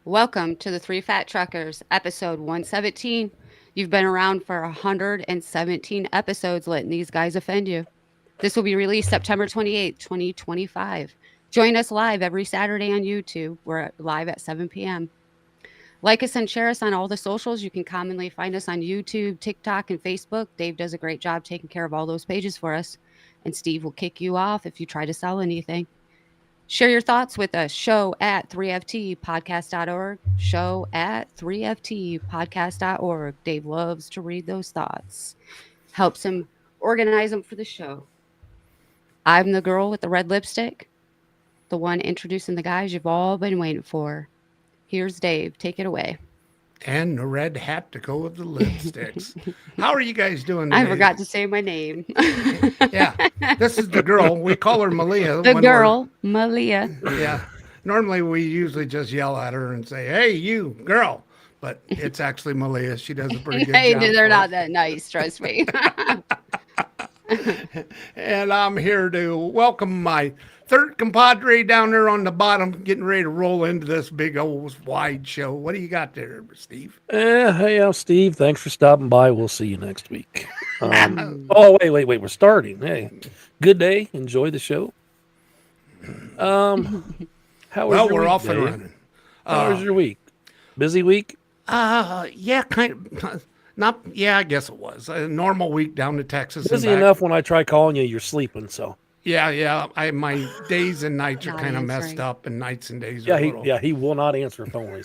Welcome to the Three Fat Truckers, episode 117. You've been around for 117 episodes letting these guys offend you. This will be released September 28th, 2025. Join us live every Saturday on YouTube. We're live at 7 p.m. Like us and share us on all the socials. You can commonly find us on YouTube, TikTok, and Facebook. Dave does a great job taking care of all those pages for us. And Steve will kick you off if you try to sell anything. Share your thoughts with us. Show at 3ftpodcast.org. Show at 3ftpodcast.org. Dave loves to read those thoughts. Helps him organize them for the show. I'm the girl with the red lipstick, the one introducing the guys you've all been waiting for. Here's Dave. Take it away. And the red hat to go with the lipsticks. How are you guys doing I today? forgot to say my name. Yeah, this is the girl. We call her Malia. The girl, Malia. Yeah. Normally we usually just yell at her and say, "Hey, you girl," but it's actually Malia. She does a pretty good Hey, job. they're for not us. that nice, trust me. And I'm here to welcome my third compadre down there on the bottom, getting ready to roll into this big old wide show. What do you got there, Steve? Hey, I'm Steve. Thanks for stopping by. We'll see you next week. Mm. Oh, wait. We're starting. Hey, good day. Enjoy the show. How was Well, your we're week, off and Dave? running. How was your week? Busy week? Yeah, kind of. Not, yeah, I guess it was a normal week down to Texas. Busy and back. enough when I try calling you, you're sleeping. So Yeah. My days and nights are Not kind of answering. messed up, and nights and days yeah, are a little. he will not answer a phone.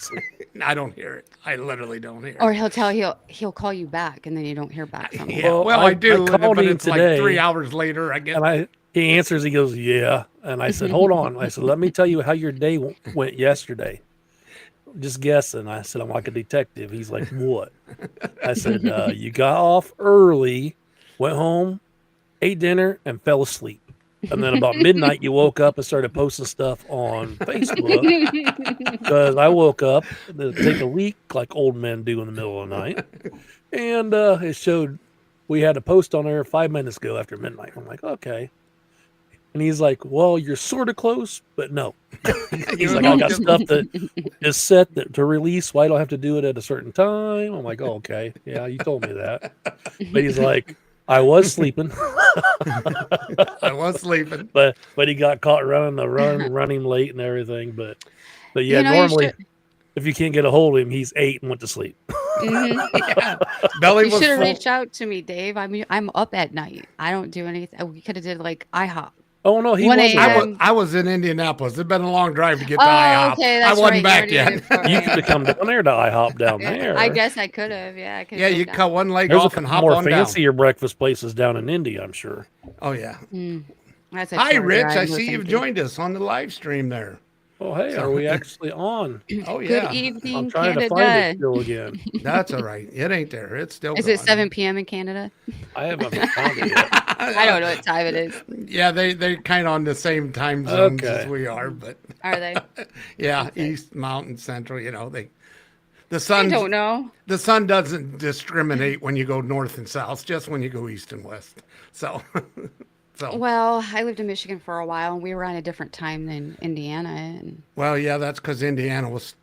I don't hear it. I literally don't hear Or it. he'll call you back and then you don't hear back from him. Yeah, well, I I do, called but him it's like today, 3 hours later. I get. and he answers. He goes, "Yeah," and I said, "Hold on." I said, "Let me tell you how your day went yesterday." Just guessing. I said, I'm like a detective. He's like, what? I said, you got off early, went home, ate dinner, and fell asleep. And then about midnight, you woke up and started posting stuff on Facebook because I woke up to take a leak like old men do in the middle of the night. And it showed we had a post on there 5 minutes ago after midnight. I'm like, okay. And he's like, well, you're sort of close, but no. He's like, I got stuff that is set to release. Why do I have to do it at a certain time? I'm like, oh, okay. Yeah, you told me that. But he's like, I was sleeping, I was sleeping. but he got caught running late and everything. But yeah, You know, you normally should if you can't get a hold of him, he's 8 and went to sleep. mhm. Yeah, belly You was should have full. reached out to me, Dave. I'm up at night. I don't do anything. We could have did like IHOP. Oh no, he 1 wasn't. a.m. I was in Indianapolis. It'd been a long drive to get to Oh, IHOP. okay, I that's wasn't right. back You already yet. did it for You me. could have come down there to IHOP down Yeah, there. I guess I could have. Yeah, I could Yeah, have you done. cut one leg There's off a and hop more on down. fancier breakfast places down in India, I'm sure. Oh yeah. That's a Hi, charger Rich. I I'm see listening you've to. joined us on the live stream there. Oh, hey, are we actually on? Oh Good yeah. I'm evening, trying to find it Canada. still again. That's all right. It ain't there. It's still Is going. it 7 p.m. in Canada? I haven't found it yet. I don't know what time it is. Yeah, they're kind of on the same time zones as Okay. we are, but Are they? yeah, East Mountain Central. The I sun don't know. the sun doesn't discriminate when you go north and south, just when you go east and west. So, Well, I lived in Michigan for a while, and we were on a different time than Indiana. And well, yeah, that's because Indiana was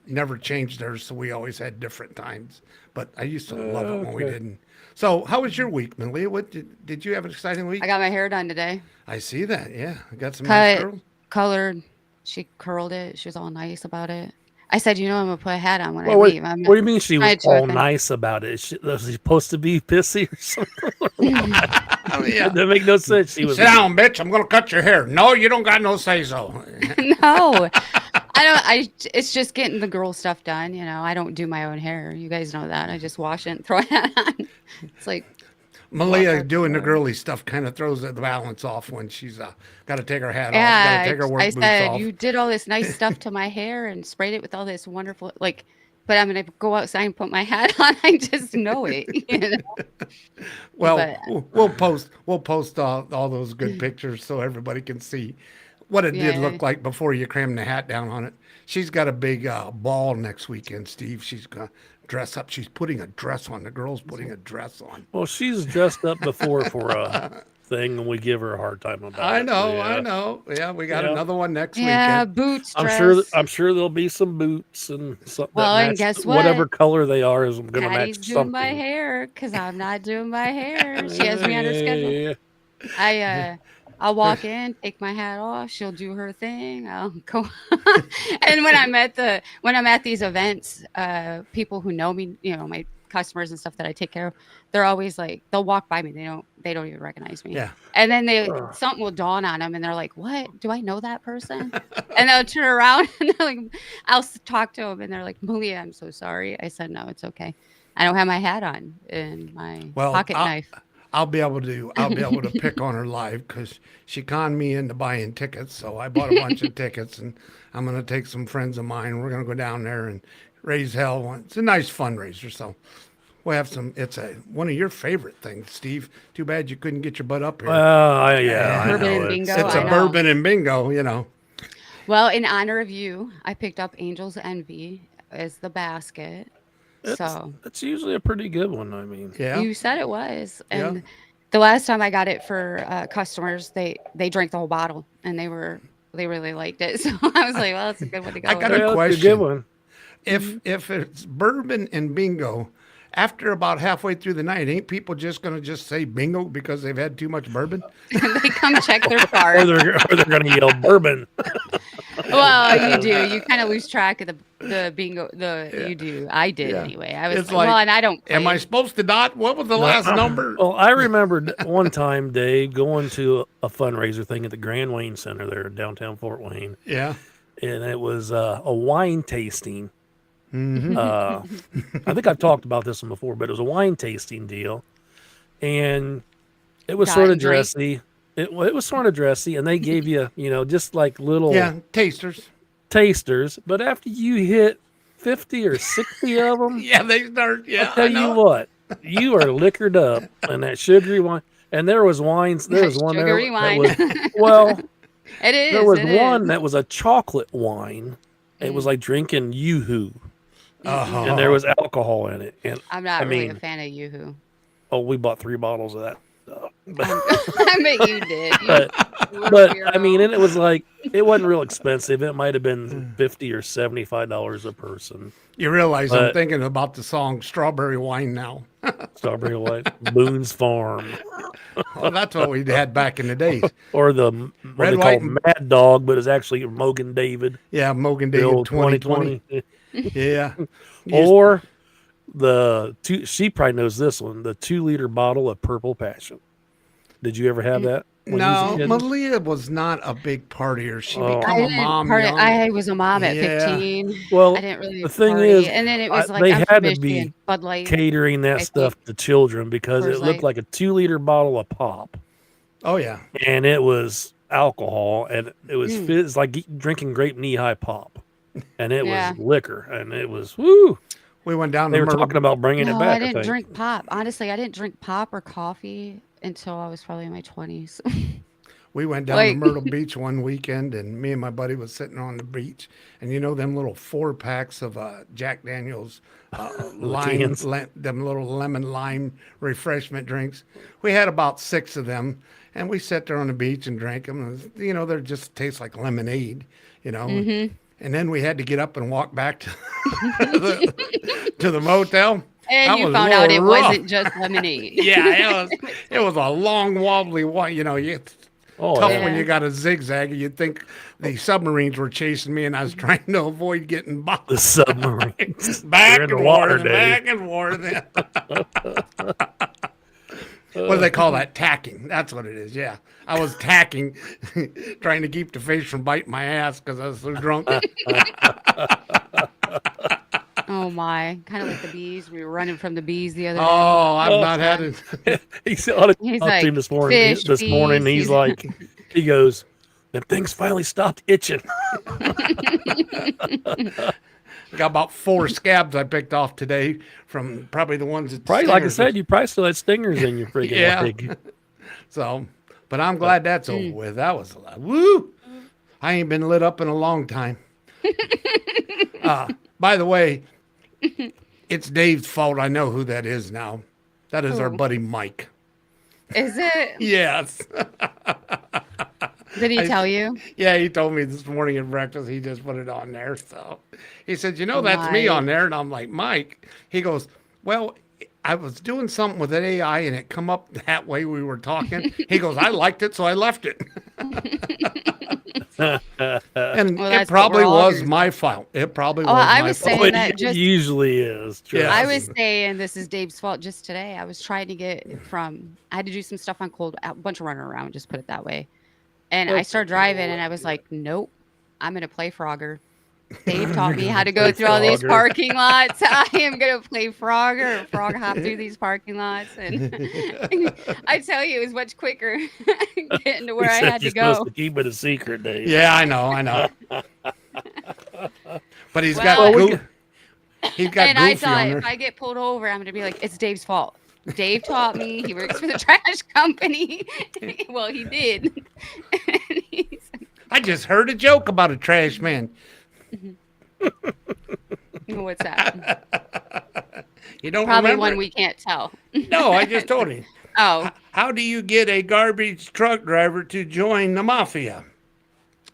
never changed theirs, so we always had different times. But I used to love it when we Okay. didn't. So, how was your week, Malia? What did you have an exciting week? I got my hair done today. I see that. Yeah, I got some nice Cut, girls. colored. She curled it. She was all nice about it. I said, I'm gonna put a hat on when I Well, leave. I'm what not do you mean she was trying to all offend. nice about it? Was she supposed to be pissy or something? Oh, yeah. That didn't make no sense. She was Sit down, bitch. I'm gonna cut your hair. No, you don't got no say so. No, I don't. It's just getting the girl stuff done. I don't do my own hair. You guys know that. I just wash it and throw it on. It's like, Malia What? doing the girly stuff kind of throws the balance off when she's got to take her hat off, got yeah. to take her work I boots said off. you did all this nice stuff to my hair and sprayed it with all this wonderful but I'm gonna go outside and put my hat on. I just know it. Well, But we'll post all those good pictures so everybody can see what it did yeah, look like before you crammed the hat down on it. She's got a big ball next weekend, Steve. She's gonna dress up. She's putting a dress on. The girl's putting a dress on. Well, she's dressed up before for thing, and we give her a hard time about it. I know, Yeah. I know. Yeah, we got Yeah. another one next Yeah, weekend. boots, I'm dress. sure there'll be some boots and something Well, that and match guess whatever what? color they are is going to Patty's match doing my something. hair because I'm not doing my hair. She has me on her schedule. Yeah. I'll walk in, take my hat off. She'll do her thing. I'll go. And when I'm at these events, people who know me, my customers and stuff that I take care of, they're always like, they'll walk by me. They don't even recognize me. Yeah. And then Ugh. something will dawn on them, and they're like, "What? Do I know that person?" And they'll turn around and they're like, I'll talk to them, and they're like, "Malia, I'm so sorry." I said, "No, it's okay. I don't have my hat on and my pocket knife." I'll be able to pick on her live because she conned me into buying tickets. So I bought a bunch of tickets, and I'm going to take some friends of mine. We're going to go down there and raise hell. It's a nice fundraiser. So we'll have some. It's one of your favorite things, Steve. Too bad you couldn't get your butt up here. I Bourbon know and bingo. it's I a know. bourbon and bingo. Well, in honor of you, I picked up Angel's Envy as the basket. So It's usually a pretty good one. I mean, Yeah. you said it was, Yeah. and the last time I got it for customers, they drank the whole bottle, and they really liked it. So I was like, well, it's a good one to go. I got with. a yeah, it's question. good one. If it's bourbon and bingo, after about halfway through the night, ain't people just going to just say bingo because they've had too much bourbon? They come check their Or card. they're going to yell bourbon. Well, you do. You kind of lose track of the bingo. You do. I did Yeah. anyway. I was It's like, well, like, and I don't. Am I play. supposed to dot? What was the last number? Well, I remember one time, Dave, going to a fundraiser thing at the Grand Wayne Center there in downtown Fort Wayne, Yeah. and it was a wine tasting. I think I've talked about this one before, but it was a wine tasting deal, and it was Got sort of and drink. dressy. It was sort of dressy, and they gave you, just like little Yeah. Tasters. tasters. But after you hit 50 or 60 of them, Yeah, they start. Yeah. I'll tell you what, you are liquored up in that sugary wine. And there was wines. There was one Sugary there wine. that was, well, It is. there was it one is. that was a chocolate wine. It was like drinking Yoo-hoo, Uh-huh. and there was alcohol in it. And I'm not I really a mean- fan of YooHoo. we bought 3 bottles of that. I bet you did. But I mean, and it was like, it wasn't real expensive. It might have been $50 or $75 a person. You realize I'm But- thinking about the song Strawberry Wine now. Strawberry White, Boone's Farm, Well, that's what we had back in the days. or what Red, they White, call and- Mad Dog, but it's actually Mogan David. Yeah, Mogan The David old 2020. Yeah. You Or she probably knows this one, the 2-liter bottle of Purple Passion. Did you ever have that? when you was a No, kid? Malia was not a big partier. She Oh. became a didn't mom party- young. I was a mom at Yeah. 15. Well, I didn't really. the thing party. is, and then it was like they I'm had from to be Michigan, Bud Light. catering that I stuff to children because Coors it looked Light. like a 2-liter bottle of pop, Oh, yeah. and it was alcohol, and it was Mm. it's like drinking grape knee-high pop, and it Yeah. was liquor, and it was woo. We went down They to were Myrtle. talking about bringing No, it back. I didn't think. drink pop. Honestly, I didn't drink pop or coffee until I was probably in my 20s. We went down Like- to Myrtle Beach one weekend, and me and my buddy was sitting on the beach, and them little 4-packs of Jack Daniels lime, cans. them little lemon lime refreshment drinks. We had about 6 of them, and we sat there on the beach and drank them. And, they just taste like lemonade, Mm-hmm. And then we had to get up and walk back to to the motel. And That you was found a out little it rough. wasn't just lemonade. Yeah, it was a long wobbly one. It's Oh, tough yeah. when you got a zigzag. You'd think the submarines were chasing me, and I was trying to avoid getting The bopped submarines. back They're in and the water, forth, Dave. back and forth. What do they call that? Tacking. That's what it is. Yeah, I was tacking, trying to keep the fish from biting my ass because I was so drunk. Oh my! Kind of like the bees. We were running from the bees the other day. Oh, I've not had it. He's on a He's talk to like, him this morning. "Fish, This morning, bees," he's like, he goes, "Them things finally stopped itching." Got about 4 scabs I picked off today from probably the ones that Probably, like I stingers said, you probably still had stingers in your freaking Yeah. leg. So, but I'm glad that's over with. That was a lot. Woo! I ain't been lit up in a long time. By the way, it's Dave's fault. I know who that is now. That is our Who? buddy Mike. Is it? Yes. Did he I- tell you? Yeah, he told me this morning at breakfast. He just put it on there. So he said, "You know, Oh, that's me on Mike. there." And I'm like, "Mike." He goes, "Well, I was doing something with an AI and it come up that way we were talking." He goes, "I liked it, so I left it." And Well, it that's what probably we're all was doing. my fault. It probably Oh, was I my was fault. saying Well, that it just usually is. Yeah. I trust was me. saying this is Dave's fault just today. I was trying to get from I had to do some stuff on cold, a bunch of running around, just put it that way. And I started driving and I was like, nope, I'm gonna play Frogger. Dave taught me how to go Play through all these Frogger. parking lots. I am gonna play Frogger, frog hop through these parking lots, and I tell you, it was much quicker getting to He where I said had you're to go. supposed to keep it a secret, Dave. Yeah, I know. But he's got Well, we Goo- he's got And I Goofy thought on if there. I get pulled over, I'm gonna be like, it's Dave's fault. Dave taught me. He works for the trash company. Well, he did. And he's I just heard a joke about a trash man. what's that? You don't Probably remember? one we can't tell. No, I just told him. Oh, How do you get a garbage truck driver to join the mafia?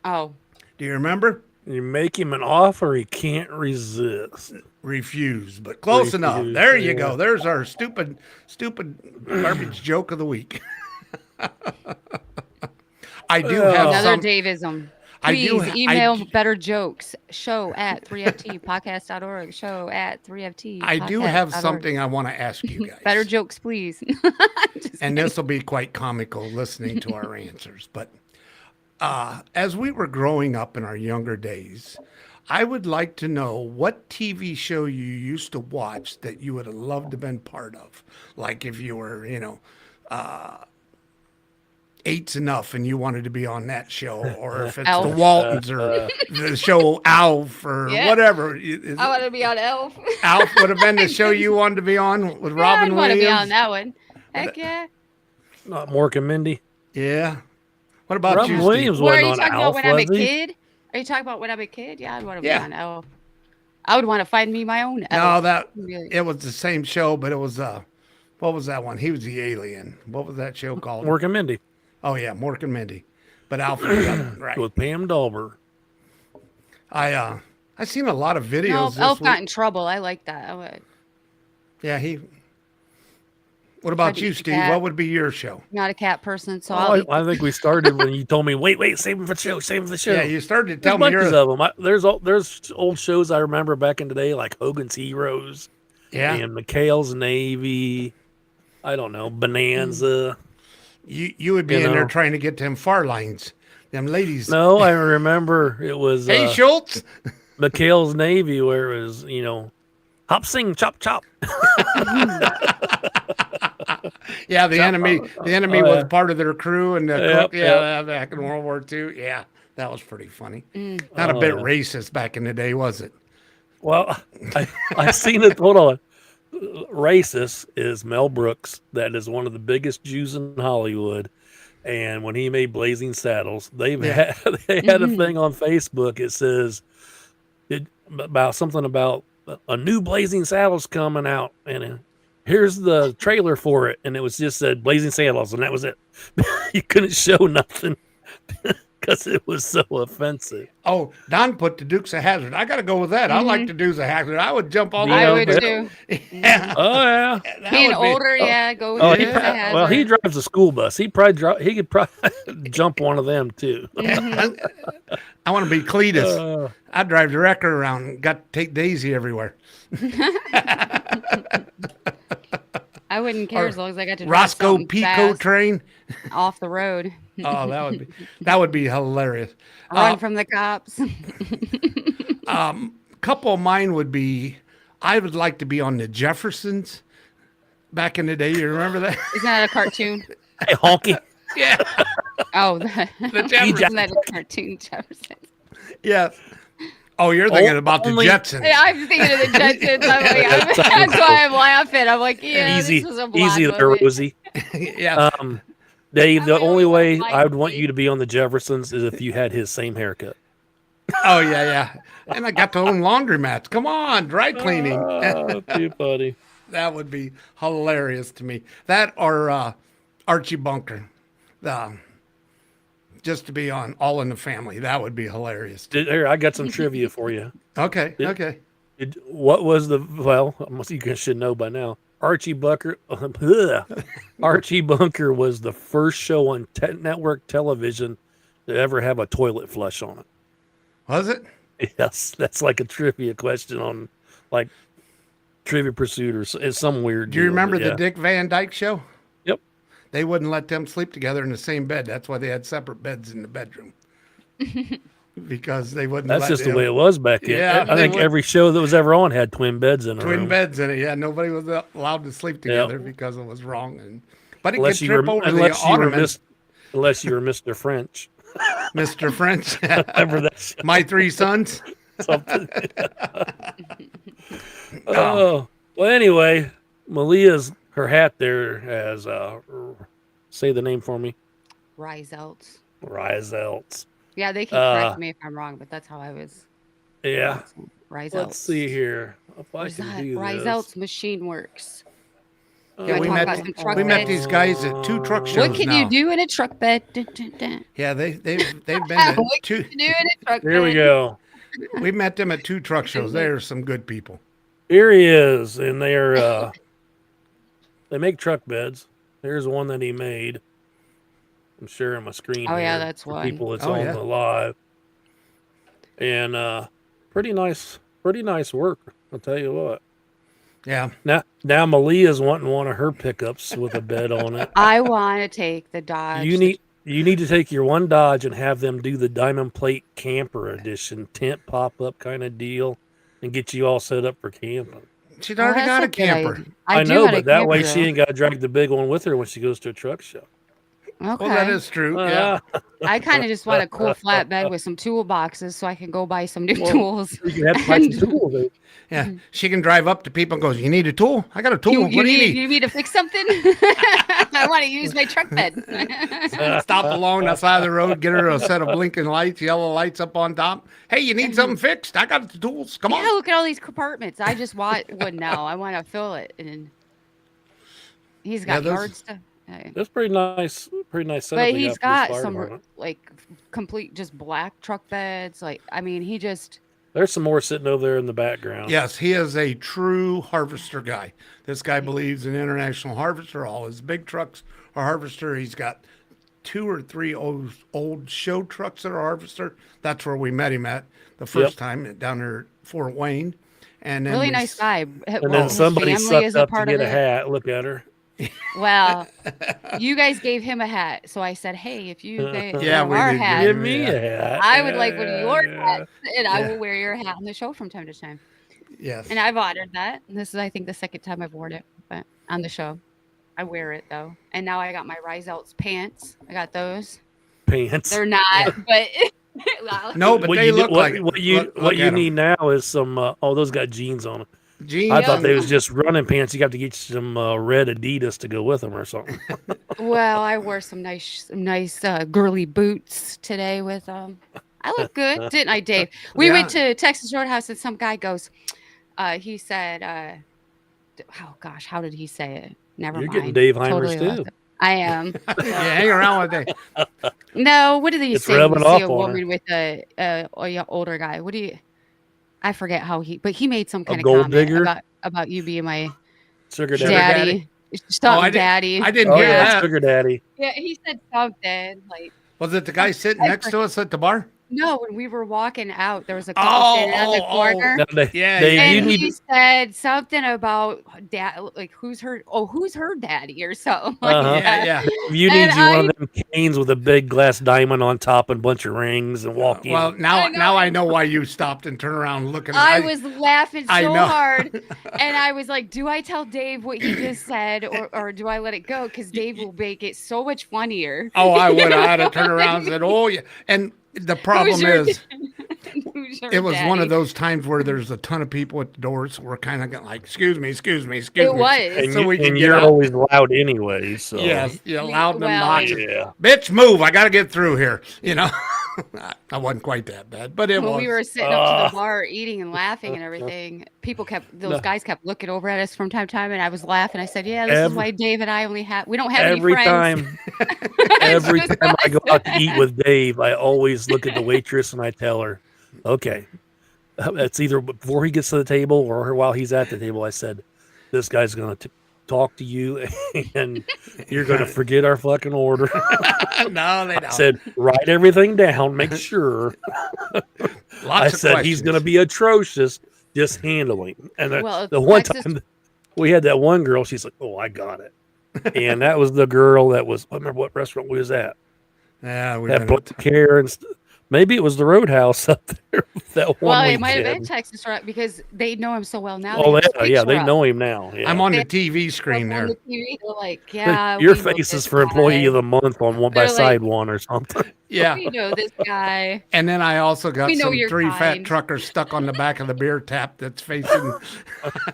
oh. Do you remember? You make him an offer he can't resist. Refuse, but close enough. Refuse, There you yeah. go. There's our stupid garbage joke of the week. I do have Another some. Daveism. I do Please ha- I email d- better jokes. Show at 3ftpodcast.org. Show at 3ft. I do have something I want to ask you guys. Better jokes, please. Just And this will be quite comical listening to our answers. But as we were growing up in our younger days, I would like to know what TV show you used to watch that you would have loved to have been part of. Like if you were, Eight's Enough and you wanted to be on that show, or if it's Elf. the Waltons or the show Alf or Yeah. whatever. I want to be on Elf. Alf would have been the show you wanted to be on with Yeah, Robin I'd want to Williams. be on that one. Heck yeah. Not Mork and Mindy. Yeah. What about Robin you, Steve? Williams Where are wasn't you on talking about Alf, when I'm a was he? kid? Are you talking about when I'm a kid? Yeah, I'd want to Yeah. be on Elf. I would want to find me my own No, Elf. that Really. it was the same show, but it was what was that one? He was the alien. What was that show called? Mork and Mindy Oh yeah, Mork and Mindy. But Alf was the other one, right? with Pam Dolber. I seen a lot of videos. No, this Elf got week. in trouble. I like that. I would. Yeah, he. What about to you, eat the Steve? cat. What would be your show? Not a cat person, so Oh, I'll eat I think we started when you told me, wait, save him for the show, save him for the show. Yeah, you started to There's tell me bunches you're. of them. There's old shows I remember back in the day, like Hogan's Heroes Yeah, and McHale's Navy. I don't know, Bonanza. you would be You in there know. trying to get them far lines, them ladies. No, I remember it was Hey, Schultz. McHale's Navy, where it was, hop, sing, chop, chop. Yeah, the enemy Oh, was yeah. part of their crew and the Yep, cook. Yeah, yep. back in World War II. Yeah, that was pretty funny. Mm. Not a Oh, bit yeah. racist back in the day, was it? Well, I seen it. Hold on. Racist is Mel Brooks. That is one of the biggest Jews in Hollywood. And when he made Blazing Saddles, they had a thing on Facebook. It says about something about a new Blazing Saddles coming out, and here's the trailer for it. And it was just said Blazing Saddles, and that was it. You couldn't show nothing because it was so offensive. Oh, Don put the Dukes of Hazzard. I got to go with that. I like the Dukes of Hazzard. I would jump all Yeah, I over. would but- too. Yeah, Oh yeah. that Being would be- older, yeah, go with Oh, the he Dukes of well, he Hazzard. drives a school bus. He could probably jump one of them too. I want to be Cletus. I drive the wrecker around. Got to take Daisy everywhere. I wouldn't care Or as long as I got to drive Roscoe something Pico fast train. off the road. Oh, that would be hilarious. Run from the cops. Couple of mine would be. I would like to be on the Jeffersons. Back in the day, you remember that? Isn't that a cartoon? Hey, honky. Yeah, Oh, the isn't Jeffersons. that a cartoon, Jefferson? Yeah. Oh, you're thinking about the only- Jetsons. Yeah, I'm thinking of the Jetsons. That's why I'm laughing. I'm like, yeah, Easy, this was a blonde easy there, movie. Rosie. Yeah. Dave, the I only way like I would want Mike. you to be on the Jeffersons is if you had his same haircut. Oh yeah, yeah. And I got the own laundromats. Come on, dry cleaning. Oh, too funny. That would be hilarious to me. That or Archie Bunker. Just to be on All in the Family. That would be hilarious. Here, I got some trivia for you. Okay, okay. What was well, you should know by now. Archie Bunker Archie Bunker was the first show on network television to ever have a toilet flush on it. Was it? Yes, that's like a trivia question on like Trivia Pursuit or it's some weird Do you deal, remember but the yeah. Dick Van Dyke Show? Yep. They wouldn't let them sleep together in the same bed. That's why they had separate beds in the bedroom. Because they wouldn't That's let just the them- way it was back then. Yeah, I they think would- every show that was ever on had twin beds in a twin room. beds in it. Yeah, nobody was allowed to sleep together because it was wrong. But it Unless could you were, trip over the unless you were ottomans. unless you were Mr. French. Mr. French. Remember that show? My Three Sons. Something. Oh, well, anyway, Malia's her hat there has say the name for me. Reiselts. Reiselts. Yeah, they can correct me if I'm wrong, but that's how I was. Yeah. Reiselts. Let's see here. If I Where's can that? do Reiselts this. Machine Works. Yeah, wanna we talk met, about some truck we met beds? these guys at 2 truck shows What can now. you do in a truck bed? Dun, dun, dun. Yeah, they've been at What 2. can you do in a truck Here we bed? go. We met them at 2 truck shows. They're some good people. Here he is, and they're they make truck beds. Here's one that he made. I'm sharing my screen. Oh, yeah, here that's for one. people that's Oh, on yeah. the live. And pretty nice work. I'll tell you what. Yeah. Now Malia's wanting one of her pickups with a bed on it. I want to take the Dodge. You need to take your one Dodge and have them do the Diamond Plate Camper Edition tent pop up kind of deal, and get you all set up for camping. She's Oh, already that's got a good camper. idea. I do know, got a but that way camper, she ain't got to drag the big one with her when she goes to a truck show. Okay. Well, that is true. Yeah. I kind of just want a cool flatbed with some toolboxes so I can go buy some new Well, tools. You have to buy some tools. Yeah. She can drive up to people and goes, "You need a tool? I got a tool. What do you need?" You need to fix something? I want to use my truck bed. Stop along the side of the road, get her a set of blinking lights, yellow lights up on top. Hey, you need something fixed? I got the tools. Come Yeah, on. look at all these compartments. I just want one now. I want to fill it. And he's got those- yard stuff. That's pretty nice. Pretty nice setup. But they he's for this got fire some department. like complete just black truck beds. Like, I mean, he just There's some more sitting over there in the background. Yes, he is a true harvester guy. This guy believes in international harvester. All his big trucks are harvester. He's got 2 or 3 old show trucks that are harvester. That's where we met him at the first time down there at Fort Wayne. And then really we nice s- guy. And then somebody sucked up to get a hat. Look at her. Well, you guys gave him a hat, so I said, "Hey, if you gave Yeah, we our did give hat, Give him me a hat. I would like one of your Yeah. hats, and I Yeah. will wear your hat on the show from time to time." Yes. And I've honored that. And this is, I think, the second time I've worn it, but on the show, I wear it though. And now I got my Reiselts pants. I got those. Pants. They're not, but well, No, but what they you, look what, like what you look what at you 'em. need now is some. Oh, those got jeans on them. Jeans. I thought and- they was just running pants. You got to get some red Adidas to go with them or something. well, I wore some nice girly boots today with I look good, didn't I, Dave? We Yeah. went to Texas Roadhouse and some guy goes, he said, oh gosh, how did he say it? Never You're mind. getting Dave Heimers Totally too. lost it. I am. Yeah, hang around with it. No, what did he It's say? when rubbing you see off a on her. woman with a older guy. What do you? I forget how but he made some kind of gold comment digger? about you being my Sugar Sugar daddy. daddy. Something I didn't- daddy. I didn't Oh hear yeah, that. sugar daddy. Yeah, he said something like. Was it the guy sitting next to us at the bar? No, when we were walking out, there was a couple Oh, standing on the oh, corner. Now, Yeah, Dave, yeah, you And need he said something about dad, like who's her daddy or something. Like Uh-huh. that. Yeah, you need And you one of them canes with a big glass diamond on top and a bunch of rings and walk in. Well, now I I know. know why you stopped and turned around looking. I was laughing I so know. hard, and I was like, "Do I tell Dave what he just said, or do I let it go? Because Dave will make it so much funnier." Oh, I would have had to turn around and said, "Oh yeah." And the problem Who's your- is, Who's your it was one daddy? of those times where there's a ton of people at the doors. So we're kind of like, "Excuse me, excuse me, excuse It me." was. and, so we can and get you're out. always loud anyway. So Yes, yeah, loud and Well, obnoxious. yeah. Bitch, move! I got to get through here. You know. I wasn't quite that bad, but it When was. we were sitting up to the bar eating and laughing and everything, those No. guys kept looking over at us from time to time, and I was laughing. I said, "Yeah, this is Every, why Dave and I we don't have any every friends." time, It's every just time I go us. out to eat with Dave, I always look at the waitress and I tell her, okay, it's either before he gets to the table or while he's at the table. I said, this guy's going to talk to you and you're going to forget our fucking order. No, they I don't. said, write everything down, make sure. Lots I of said, he's going to questions. be atrocious just handling. And Well, the one Texas- time we had that one girl, she's like, oh, I got it. And that was the girl that was, I remember what restaurant we was at. Yeah, we've That been. Black Care and maybe it was the Roadhouse up there that one Well, weekend. it might have been Texas Rock because they know him so well now. Oh, They have his yeah, they picture up. know him now. Yeah. I'm on the They- TV screen On there. the TV, they're like, yeah, Your we know face this is for Employee guy. of the Month on one by They're like- side one or something. Yeah. We know this guy. And then I also got We know some your 3 fat kind. truckers stuck on the back of the beer tap that's facing.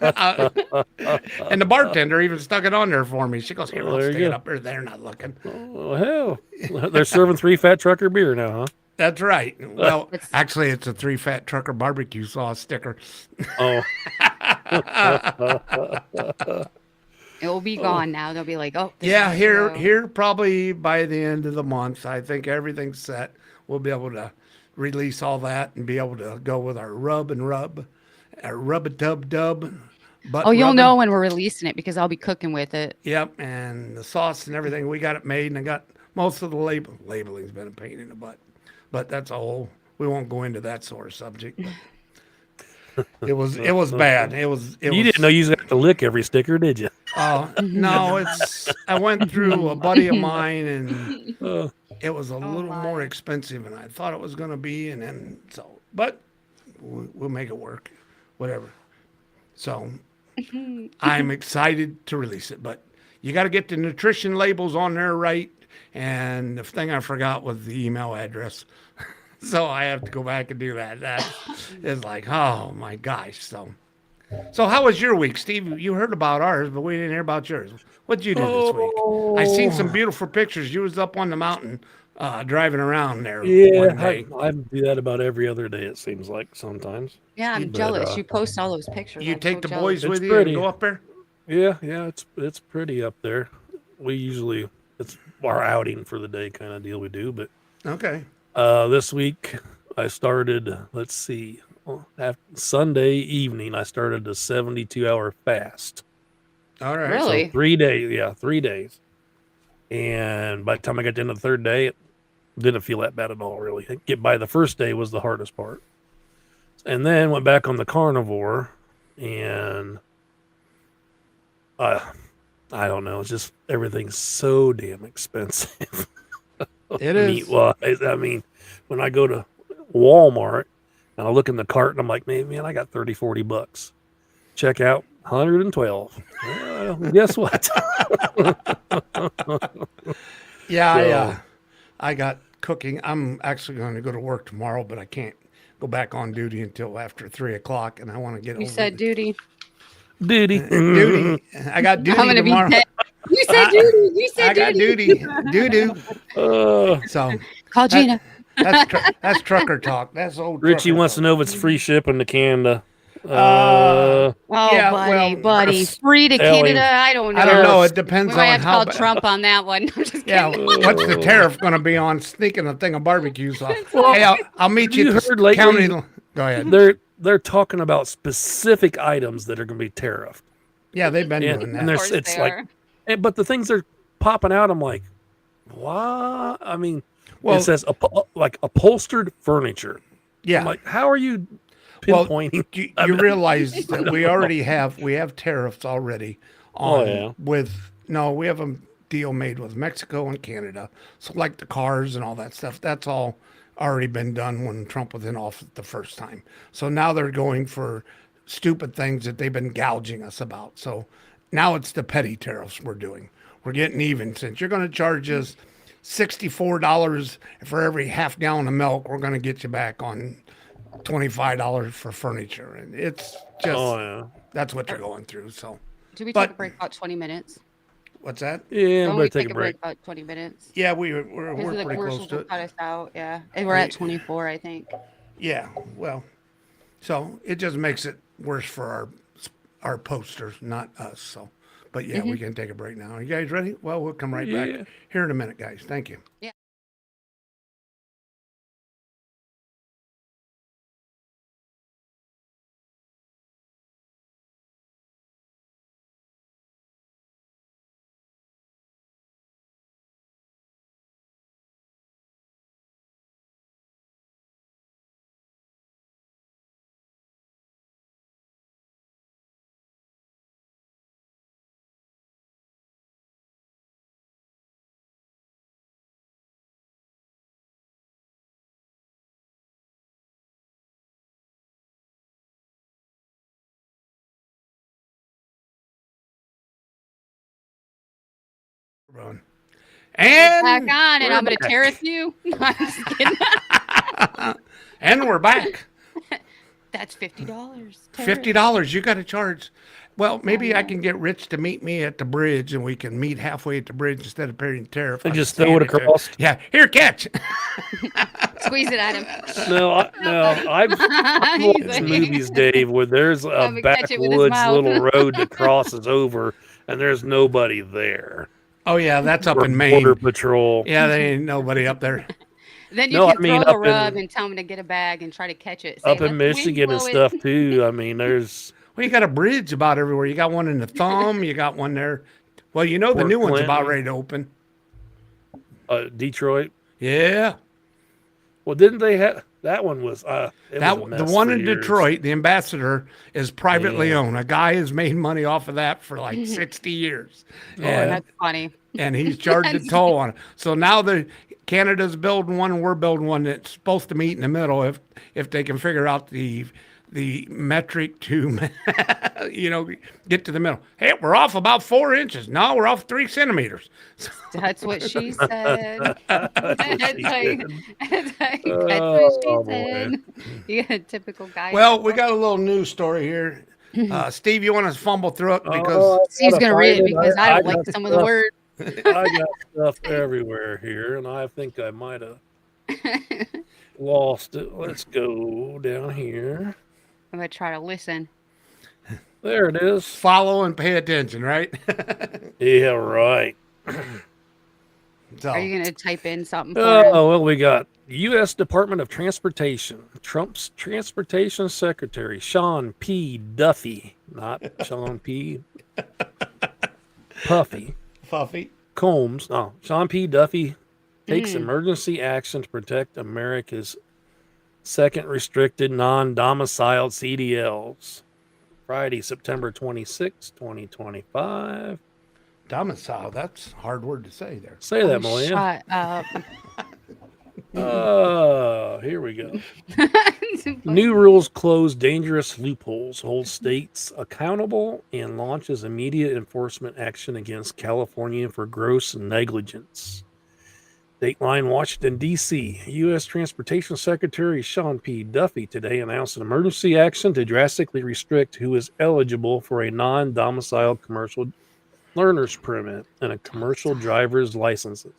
And the bartender even stuck it on there for me. She goes, "Here, Oh, I'll there you stick it go. up there. They're not looking." Oh, hell. They're serving 3 fat trucker beer now, huh? That's right. Well, It's- actually, it's a 3 fat trucker barbecue sauce sticker. Oh. It will be gone now. They'll be like, oh, this Yeah, is here, true. here, probably by the end of the month, I think everything's set. We'll be able to release all that and be able to go with our rub and rub, our rub a dub dub. Oh, you'll know when we're releasing it because I'll be cooking with it. Yep, and the sauce and everything. We got it made, and I got most of the labeling's been a pain in the butt, but that's a whole. We won't go into that sort of subject. But it was bad. It was. You didn't know you had to lick every sticker, did you? No, it's. I went through a buddy of mine, and Uh, it was a little my. more expensive than I thought it was going to be, and then so. But we'll make it work, whatever. So I'm excited to release it, but you got to get the nutrition labels on there right. And the thing I forgot was the email address. So I have to go back and do that. That is like, oh my gosh. So how was your week, Steve? You heard about ours, but we didn't hear about yours. What'd you do this week? I seen some beautiful pictures. You was up on the mountain driving around there yeah, one day. I do that about every other day, it seems like sometimes. Yeah, I'm But, jealous. You post all those pictures. You I'm take so the jealous. boys It's with you pretty. and go up there? Yeah, it's pretty up there. We usually, it's our outing for the day kind of deal we do. But Okay. this week I started, let's see, Sunday evening, I started a 72-hour fast. All right. Really? So 3 days, yeah, 3 days. And by the time I got to the end of the third day, it didn't feel that bad at all, really. Get by the first day was the hardest part. And then went back on the carnivore, and I don't know, it's just everything's so damn expensive. It is. Meat-wise. I mean, when I go to Walmart and I look in the cart and I'm like, man, I got 30, 40 bucks. Check out 112. Well, guess what? Yeah, So- I got cooking. I'm actually going to go to work tomorrow, but I can't go back on duty until after 3:00, and I want to get You over said duty. Duty. duty. I got duty I'm gonna tomorrow. be dead. You said duty. You said I got duty. duty. Doo. So Call Gina. that's trucker talk. That's old. Richie trucker wants to talk. know if it's free shipping to Canada. Oh, yeah, buddy, well, free to tell him. Canada. I don't know. I don't know. It We depends might on have to how. call Trump on that one. I'm just kidding. Yeah, what's the tariff going to be on sneaking a thing of barbecue sauce? Well, Hey, I'll meet you. you at the heard lately- county. Go ahead. They're talking about specific items that are going to be tariffed. Yeah, they've been Yeah, doing and that. there's- Of course it's they like- are. But the things they're popping out, I'm like, what? I mean, Well- it says like upholstered furniture. Yeah. I'm like, how are you Well, pinpointing? You realize that we already have tariffs already on yeah. we have a deal made with Mexico and Canada. So like the cars and all that stuff, that's all already been done when Trump was in office the first time. So now they're going for stupid things that they've been gouging us about. So now it's the petty tariffs we're doing. We're getting even. Since you're going to charge us $64 for every half gallon of milk, we're going to get you back on $25 for furniture. And it's just, Oh yeah. that's what you're going through. So Do we but- take a break about 20 minutes? What's that? Yeah, Don't better we take a break. about 20 minutes? Yeah, we're Because of the pretty close commercials to will it. cut us out. Yeah. And we're at 24, I think. Yeah, well, so it just makes it worse for our posters, not us. So, but yeah, we can take a break now. Are you guys ready? Well, we'll come right Yeah. back here in a minute, guys. Thank you. Yeah. Run. Back And on, and we're I'm going to back. tariff you. No, I'm just kidding. and we're back. That's $50. $50. You got to charge. Well, maybe I can get Rich to meet me at the bridge, and we can meet halfway at the bridge instead of paying tariff. And I just can throw it stand there. across. Yeah, here, catch. No, Squeeze it at him. I've He's watched like- movies, Dave, where there's a Come and catch it with his backwoods mouth. little road that crosses over, and there's nobody there. Oh yeah, that's up Or in Maine. Border Patrol. Yeah, there ain't nobody up there. Then you No, can I mean, throw a up rub in- and tell him to get a bag and try to catch it. Say, Up in "Let the wind Michigan and blow it." stuff too. I mean, there's Well, you got a bridge about everywhere. You got one in the Thumb. You got one there. Well, you know the Fort new one's about Clinton. ready to open. Detroit. Yeah, Well, didn't they have that one? Was it was a the mess one for in years. Detroit, the Ambassador, is privately Yeah. owned. A guy has made money off of that for like 60 years, Oh, and, that's funny. and he's charged a toll on it. So now Canada's building one, and we're building one that's supposed to meet in the middle if they can figure out the metric to get to the middle. Hey, we're off about 4 inches. No, we're off 3 centimeters. That's what she said. That's what That's she like- said. that's Oh, what she boy. said. You got a typical guy. Well, we got a little news story here. Steve, you want to fumble through it because Oh, Steve's gotta gonna read it find because I don't got like some of the stuff- words. I got stuff everywhere here, and I think I might have lost it. Let's go down here. I'm gonna try to listen. There it is. follow and pay attention, right? Yeah, right. So, Are you gonna type in something for him? Oh, well, we got U.S. Department of Transportation, Trump's Transportation Secretary, Sean P. Duffy, not Sean P. Puffy. Fuffy. Combs. No, Sean P. Duffy takes emergency action to protect America's second restricted non-domiciled CDLs. Friday, September 26, 2025. Domicile, that's a hard word to say there. Say that, Malia. Shut up. Here we go. New rules close dangerous loopholes, hold states accountable, and launches immediate enforcement action against California for gross negligence. Dateline, Washington, D.C. U.S. Transportation Secretary Sean P. Duffy today announced an emergency action to drastically restrict who is eligible for a non-domiciled commercial learner's permit and a commercial driver's licenses.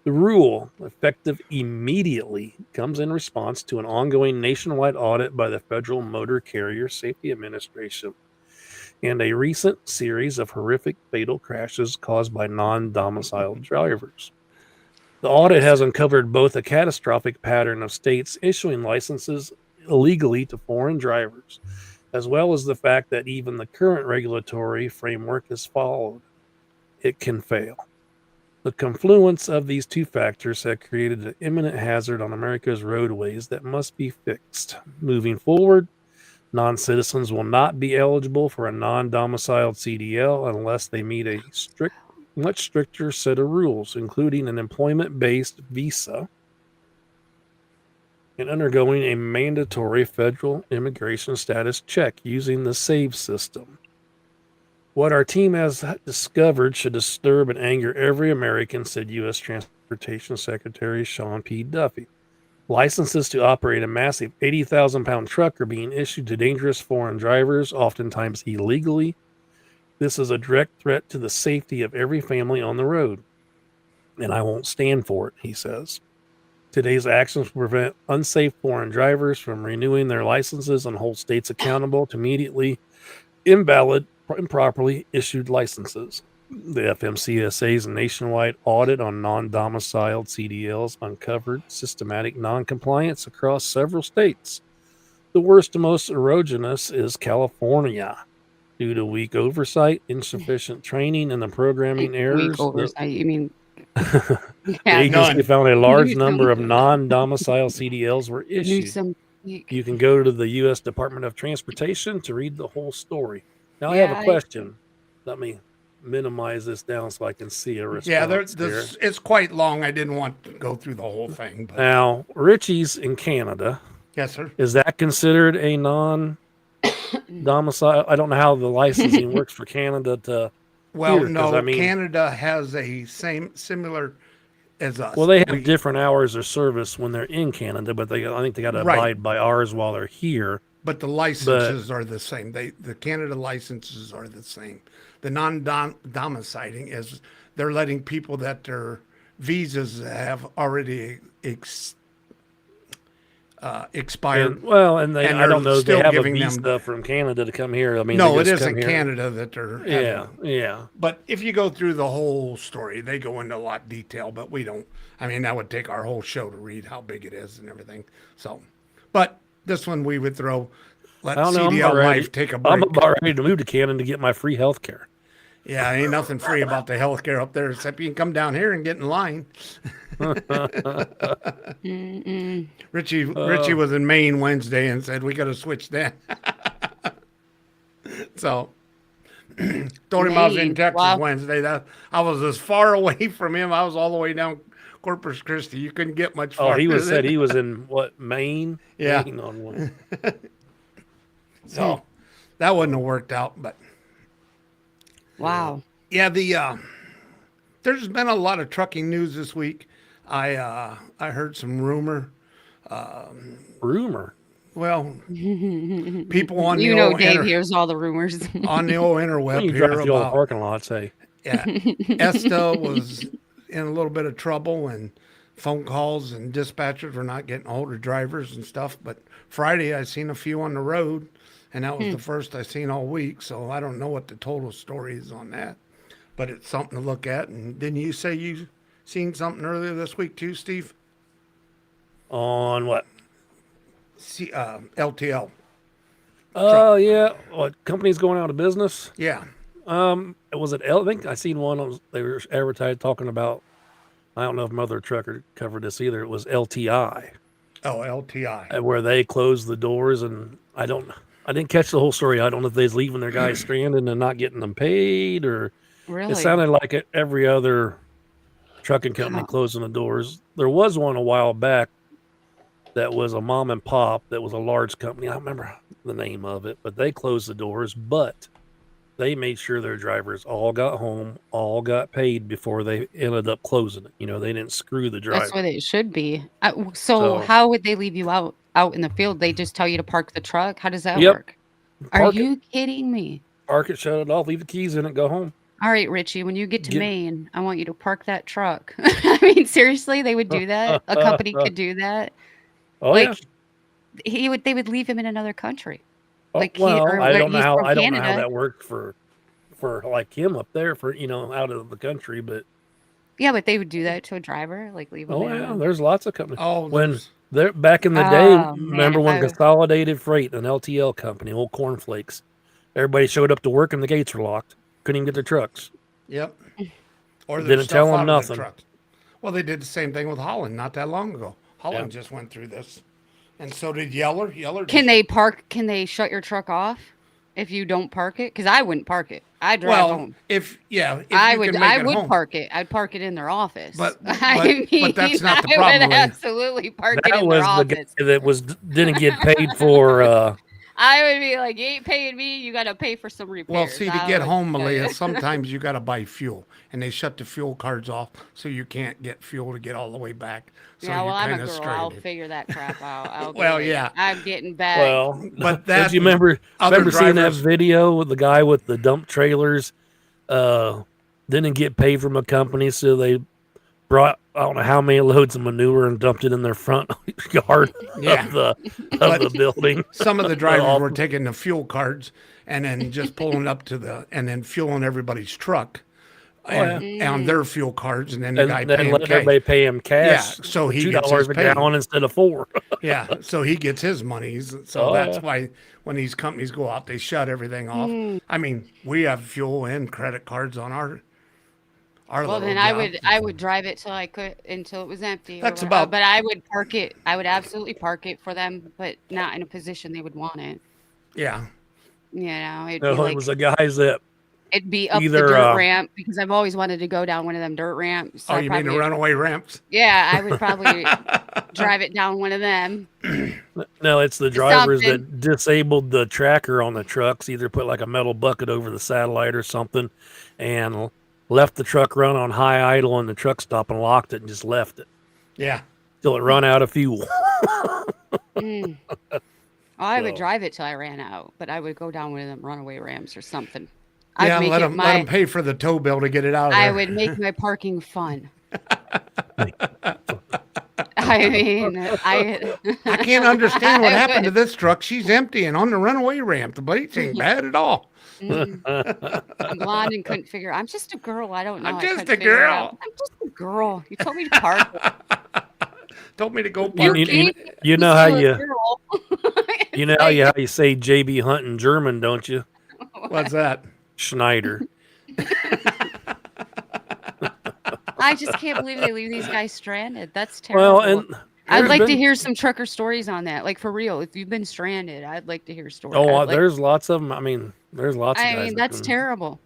The rule, effective immediately, comes in response to an ongoing nationwide audit by the Federal Motor Carrier Safety Administration and a recent series of horrific fatal crashes caused by non-domiciled drivers. The audit has uncovered both a catastrophic pattern of states issuing licenses illegally to foreign drivers, as well as the fact that even the current regulatory framework is followed. It can fail. The confluence of these two factors have created an imminent hazard on America's roadways that must be fixed. Moving forward, non-citizens will not be eligible for a non-domiciled CDL unless they meet a much stricter set of rules, including an employment-based visa and undergoing a mandatory federal immigration status check using the SAVE system. What our team has discovered should disturb and anger every American, said U.S. Transportation Secretary Sean P. Duffy. Licenses to operate a massive 80,000-pound truck are being issued to dangerous foreign drivers, oftentimes illegally. This is a direct threat to the safety of every family on the road, and I won't stand for it, he says. Today's actions prevent unsafe foreign drivers from renewing their licenses and hold states accountable to immediately invalid, improperly issued licenses. The FMCSA's nationwide audit on non-domiciled CDLs uncovered systematic non-compliance across several states. The worst and most erogenous is California, due to weak oversight, insufficient training, and the programming errors. Weak oversight. You mean? The Yeah. agency None. found a large Newsom. number of non-domicile CDLs were issued. Newsom. You can go to the U.S. Department of Transportation to read the whole story. Now, I have Yeah, a question. Let me minimize this down so I can see a response. Yeah, here. it's quite long. I didn't want to go through the whole thing. But Now, Richie's in Canada. yes, sir. Is that considered a non-domicile? I don't know how the licensing works for Canada to. Well, Here, 'cause no, I mean- Canada has a similar as us. Well, they have different hours of service when they're in Canada, but I think they got to Right. abide by ours while they're here. But the licenses are the same. The Canada licenses are the same. The non-domiciling is they're letting people that their visas have already expired. And and I don't they're know. They still have a giving them- visa from Canada to come here. I mean, No, they it just come isn't here. Canada that they're having Yeah, them. yeah. But if you go through the whole story, they go into a lot of detail, but we don't. I mean, that would take our whole show to read how big it is and everything. So, but this one we would let I don't know. CDL Life take a break. I'm about ready to move to Canada to get my free health care. Yeah, ain't nothing free about the healthcare up there except you can come down here and get in line. Richie was in Maine Wednesday and said we got to switch then. So told him I was in Maine, Texas wow. Wednesday. That I was as far away from him. I was all the way down Corpus Christi. You couldn't get much Oh, farther. he said he was in what, Maine? Yeah. Maine on one. So that wouldn't have worked out, but. Wow. Yeah, there's been a lot of trucking news this week. I heard some rumor. Rumor. Well, people on the You know, old Dave hears all the rumors. on the old When interweb you here drive the old about parking lots, hey. yeah, Esta was in a little bit of trouble and phone calls and dispatchers were not getting hold of drivers and stuff. But Friday I seen a few on the road. And that was the first I seen all week, so I don't know what the total story is on that. But it's something to look at. And didn't you say you seen something earlier this week too, Steve? On what? LTL. Oh, yeah. What, company's going out of business? Yeah. Was it I think I seen one. They were advertised talking about. I don't know if Mother Trucker covered this either. It was LTI, Oh, LTI. where they closed the doors, and I didn't catch the whole story. I don't know if they was leaving their guys stranded and not getting them paid, or Really? it sounded like every other trucking company Wow. closing the doors. There was one a while back that was a mom and pop that was a large company. I don't remember the name of it, but they closed the doors, but they made sure their drivers all got home, all got paid before they ended up closing it. You know, they didn't screw the driver. That's what it should be. So So- how would they leave you out in the field? They just tell you to park the truck? How does that Yep. work? Are Park it. you kidding me? Park it, shut it off, leave the keys in it, go home. All right, Richie, when you get to Get- Maine, I want you to park that truck. I mean, seriously, they would do that? A company could do that? Oh, Like, yeah. they would leave him in another country. Oh, like he- well, or I where don't know he's how from I don't know how Canada. that worked for like him up there for out of the country, but Yeah, but they would do that to a driver, like leave him oh in. yeah, there's lots of companies. Oh, When there's- they're back in the day, Oh, remember man, when I- Consolidated Freight, an LTL company, old cornflakes, everybody showed up to work and the gates were locked, couldn't even get their trucks. Yep. Or their Didn't stuff tell 'em out of their nothing. trucks. Well, they did the same thing with Holland not that long ago. Holland Yeah. just went through this, and so did Yeller. Yeller. Can just- they park? Can they shut your truck off if you don't park it? Because I wouldn't park it. I drive Well, home. if I you would. can make I it would home. park it. I'd park it in their office. But- I but that's not the I problem, would Lynn. absolutely park it That in was their the office. guy that didn't get paid for I would be like, you ain't paying me. You got to pay for some repairs. Well, see, to I get would home, tell Malia, you. sometimes you got to buy fuel, and they shut the fuel cards off, so you can't get fuel to get all the way back. So Yeah, you're well, I'm a kind of girl. I'll stranded. figure that crap out. I'll be Well, like, yeah, I'm getting back. Well, but don't that you and other remember seeing that drivers. video with the guy with the dump trailers? Didn't get paid from a company, so they brought I don't know how many loads of manure and dumped it in their front yard Yeah, of the but building. some of the drivers All- were taking the fuel cards and then just pulling up to and then fueling everybody's truck and on their fuel cards, and then the guy and then paying let cash. everybody pay him Yeah, cash. so he $2 gets his a pay. gallon instead of $4. Yeah, so he gets his monies. So Oh, that's yeah. why when these companies go out, they shut everything off. Mm. I mean, we have fuel and credit cards on our Well, little then job. I would drive it till I could until it was empty. That's or, about- But I would park it. I would absolutely park it for them, but not in a position they would want it. Yeah, You know, it'd be No, like it was the guys that it'd be up either, the dirt ramp because I've always wanted to go down one of them dirt ramps. oh, I you mean the probably- runaway ramps? Yeah, I would probably drive it down one of them. no, it's the drivers something. that disabled the tracker on the trucks, either put like a metal bucket over the satellite or something, and left the truck run on high idle and the truck stop and locked it and just left it Yeah, till it run out of fuel. Mm. I would So- drive it till I ran out, but I would go down one of them runaway ramps or something. yeah. I'd make Let it them pay for the tow bill to get it out of there. I would make my parking fun. I mean, I can't understand what I happened to would. this truck. She's empty and on the runaway ramp. The brakes ain't bad at all. I'm blonde and couldn't figure. I'm just a girl. I don't know. I'm I just couldn't a figure it girl. out. I'm just a girl. You told me to park. Told me to go You- park. you know how still a you girl. how you say JB Hunt in German, don't you? What's that? Schneider. I just can't believe they leave these guys stranded. That's terrible. Well, and I'd there's like to been- hear some trucker stories on that. Like for real, if you've been stranded, I'd like to hear stories. Oh, I'd like- there's lots of them. I mean, there's lots of I guys. mean, that that's can- terrible.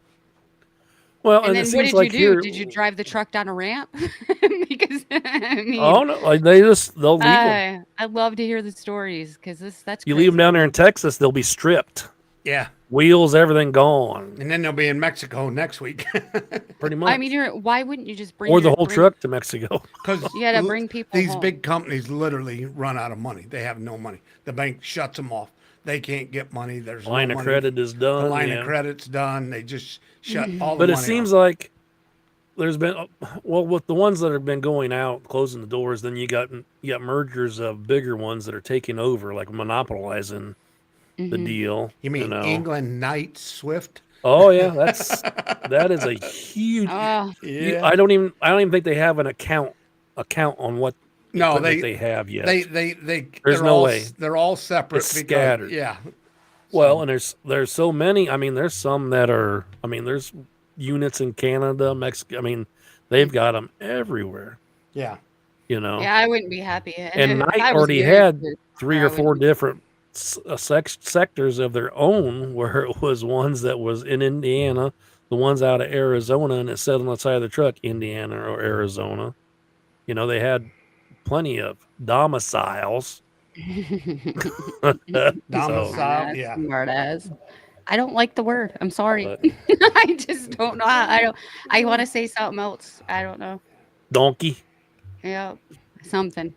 Well, And and then it what seems did like you do? here. Did you drive the truck down a ramp? Because I mean, Oh no, like they'll leave them. I'd love to hear the stories because that's You leave them crazy. down there in Texas, they'll be stripped, Yeah, wheels, everything gone, and then they'll be in Mexico next week. pretty much. I mean, why wouldn't you just bring or the your- whole bring- truck to Mexico. Because You gotta bring people These home. big companies literally run out of money. They have no money. The bank shuts them off. They can't get money. There's no Line of money. credit is done. The line yeah. of credit's done. They just shut all the But money it seems off. like there's been with the ones that have been going out, closing the doors. Then you got mergers of bigger ones that are taking over, like monopolizing the deal. You mean know. England Knight Swift? Oh yeah, that is a huge. Oh, I don't even think they have an account on what No, equipment they have yet. They There's they're no all, way. They're all separate. It's because, scattered. Yeah. Well, and there's so many. I mean, there's some that are. I mean, there's units in Canada, Mexico. I mean, they've got them everywhere. Yeah. You know, yeah, I wouldn't be happy. and if Knight I was already married had to- 3 I or 4 would- different sectors of their own, where it was ones that was in Indiana, the ones out of Arizona, and it said on the side of the truck, Indiana or Arizona. You know, they had plenty of domiciles. Domicile. Smart-ass, yeah. smart-ass. I don't like the word. I'm sorry. But- I just don't know. I don't. I want to say something else. I don't know. Donkey. Yeah, something.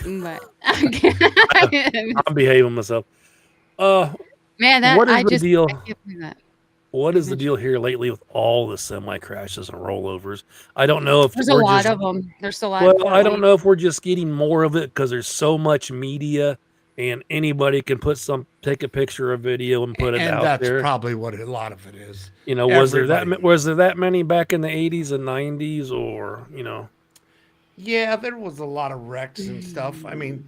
But I can't- I'm behaving myself. man, that What is I the just deal? I can't believe that. What is the deal here lately with all the semi crashes and rollovers? I don't know if There's a we're lot just, of them. There's a lot. well, I don't know if we're just getting more of it because there's so much media and anybody can take a picture or video and put it And out that's there. probably what a lot of it is. You know, was there everybody. that many back in the 80s and 90s, or you know? Yeah, there was a lot of wrecks and stuff. I mean,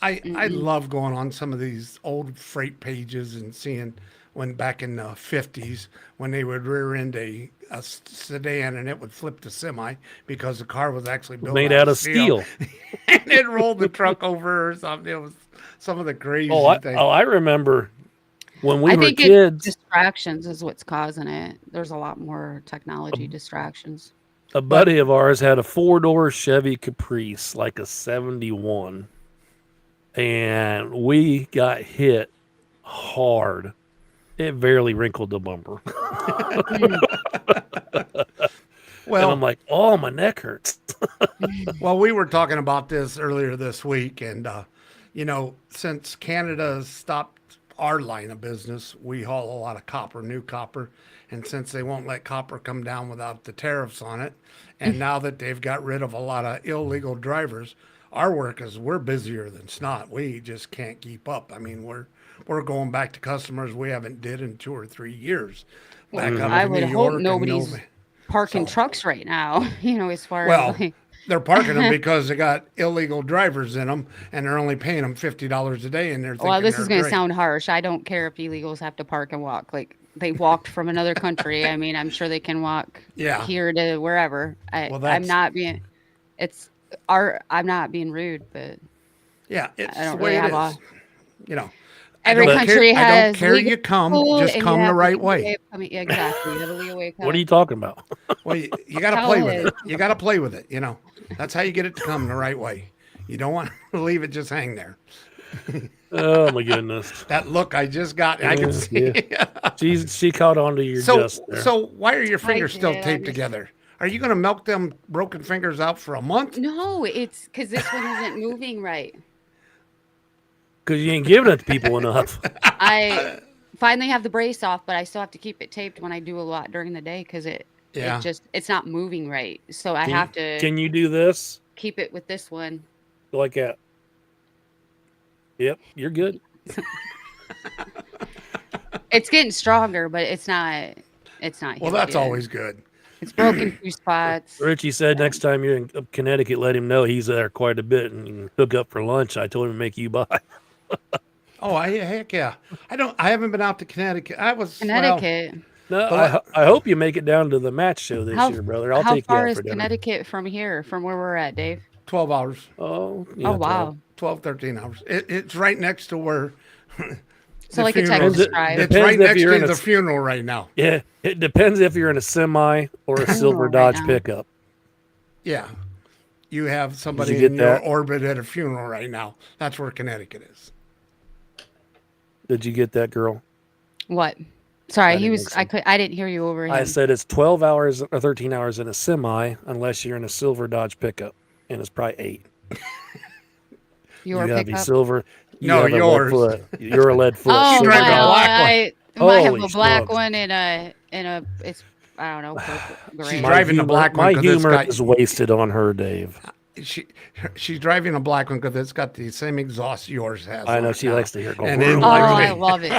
I love going on some of these old freight pages and seeing when back in the 50s when they would rear end a sedan and it would flip the semi because the car was actually built Made out of steel. and it rolled the truck over or something. It was some of the crazy Oh, things. I remember when we I were think kids. distractions is what's causing it. There's a lot more technology Um, distractions. A buddy of ours had a 4-door Chevy Caprice, like a 71. and we got hit hard. It barely wrinkled the bumper. And I'm Well, like, oh, my neck hurts. well, we were talking about this earlier this week, and since Canada stopped our line of business, we haul a lot of copper, new copper, and since they won't let copper come down without the tariffs on it, and now that they've got rid of a lot of illegal drivers, our work is we're busier than snot. We just can't keep up. I mean, we're going back to customers we haven't did in 2 or 3 years. Back up I in would New hope York and nobody's Nova. parking So- trucks right now, as far Well, as like, they're parking them because they got illegal drivers in them, and they're only paying them $50 a day, and they're thinking well, this they're is going to great. sound harsh. I don't care if illegals have to park and walk. Like they walked from another country. I mean, I'm sure they can walk Yeah. here to wherever. Well, I'm that's- not being, I'm not being rude, but Yeah, it's I don't the way really it have is. You know, every don't care- country I don't has care legal you come, food, just and come you the have right legal way. of coming. Yeah, exactly. You have a legal way of What are coming. you talking about? well, you got to play with it. You got to play with it. That's how you get it to come the right way. You don't want to leave it just hang there. Oh, my goodness. That look I just got, I can Yeah, see. She caught on to your So, just there. so why are your fingers still did, I taped just- together? Are you going to milk them broken fingers out for a month? No, it's because this one isn't moving right. Because you ain't giving it to people enough. I finally have the brace off, but I still have to keep it taped when I do a lot during the day because Yeah. it's not moving right. So I have to Can you do this? keep it with this one. Like that. Yep, you're good. It's getting stronger, but it's not. It's not. Well, healed that's yet. always good. It's broken two spots. Richie said next time you're in Connecticut, let him know he's there quite a bit and you can hook up for lunch. I told him to make you buy. Oh, heck yeah. I haven't been out to Connecticut. Well, Connecticut. No, But I hope you make it down to the match show this How- year, brother. I'll How take you far out is for dinner. Connecticut from here, from where we're at, Dave? 12 hours, Oh, yeah, Oh wow. 12, 13 hours. It's right next to where So the like a funeral- Texas drive. It's Depends right if next you're to in a the s- funeral right now. Yeah, it depends if you're in a semi or a silver right Dodge now. pickup. Yeah. You have somebody get in your that? orbit at a funeral right now. That's where Connecticut is. Did you get that, girl? What? Sorry, I he didn't was. think so. I didn't hear you over him. I said it's 12 hours or 13 hours in a semi unless you're in a silver Dodge pickup, and it's probably 8. Your you gotta be pickup. silver. You No, have a lead yours. foot. You're a lead foot. Oh, She's silver driving a Dodge. black one. I have Holy a black smokes. one and a. It's I don't know. Purple, gray. She's driving the black one My 'cause it's humor got- is wasted on her, Dave. She's driving a black one because it's got the same exhaust yours has. I on know it she now. likes to hear it go. And it vroom. Oh, likes I me. love it.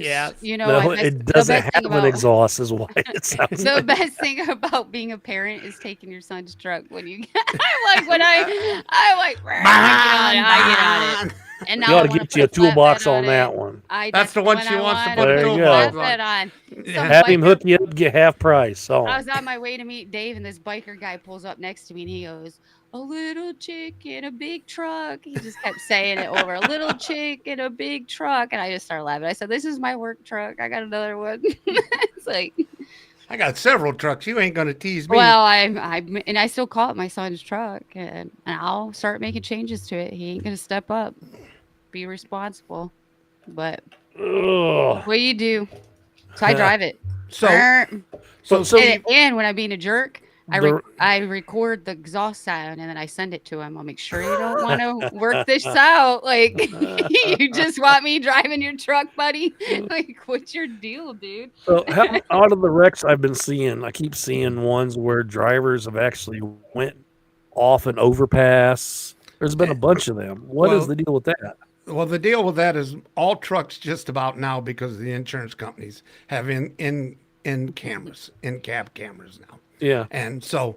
Yes. No, I it doesn't have an exhaust, is why it sounds The like best thing about being a parent is taking your son's truck when you I'm like I get on it. And now you I ought to wanna get put you a flatbed toolbox on it. that one. That's the one she I wants to wanted put a put toolbox flatbed on. Some Have him biker- hook you up, get half price. Oh, I was on my way to meet Dave, and this biker guy pulls up next to me, and he goes, "A little chick in a big truck." He just kept saying it over, "A little chick in a big truck," and I just started laughing. I said, "This is my work truck. I got another one." It's like, I got several trucks. You ain't gonna tease me. well, I still call it my son's truck, and I'll start making changes to it. He ain't gonna step up, be responsible, but ugh. what do you do? So I drive it. so and, So and when I'm being a jerk, The- I record the exhaust sound and then I send it to him. I'll make sure you don't want to work this out. Like, you just want me driving your truck, buddy? Like, what's your deal, dude? So how, out of the wrecks I've been seeing, I keep seeing ones where drivers have actually went off an overpass. There's been a bunch of them. What is Well- the deal with that? Well, the deal with that is all trucks just about now, because the insurance companies have in cameras, in cab cameras now. Yeah. And so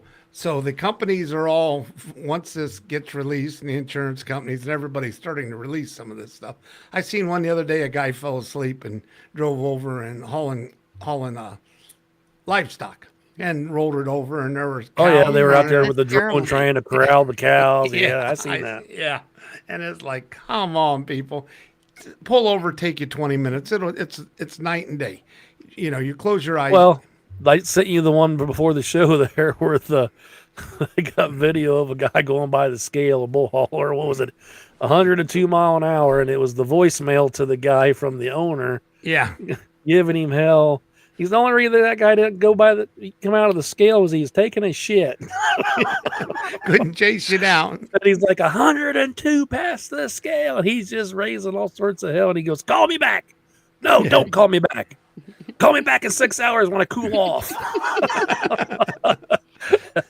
the companies are all, once this gets released, and the insurance companies and everybody's starting to release some of this stuff. I seen one the other day, a guy fell asleep and drove over and hauling livestock and rolled it over, and there was Oh yeah, cows they were out running. there with the That's terrible. drone trying to corral the cows. Yeah, I seen that. Yeah. And it's like, come on, people. Pull over, take you 20 minutes. It's night and day. You know, you close your eyes. Well, I sent you the one before the show there where I got video of a guy going by the scale, a bull hauler. What was it? 102 mile an hour, and it was the voicemail to the guy from the owner Yeah. giving him hell. He's the only reason that guy didn't come out of the scale was he's taking a shit. Couldn't chase you down. And he's like 102 past the scale, and he's just raising all sorts of hell. And he goes, "Call me back." No, don't call me back. Call me back in 6 hours when I cool off.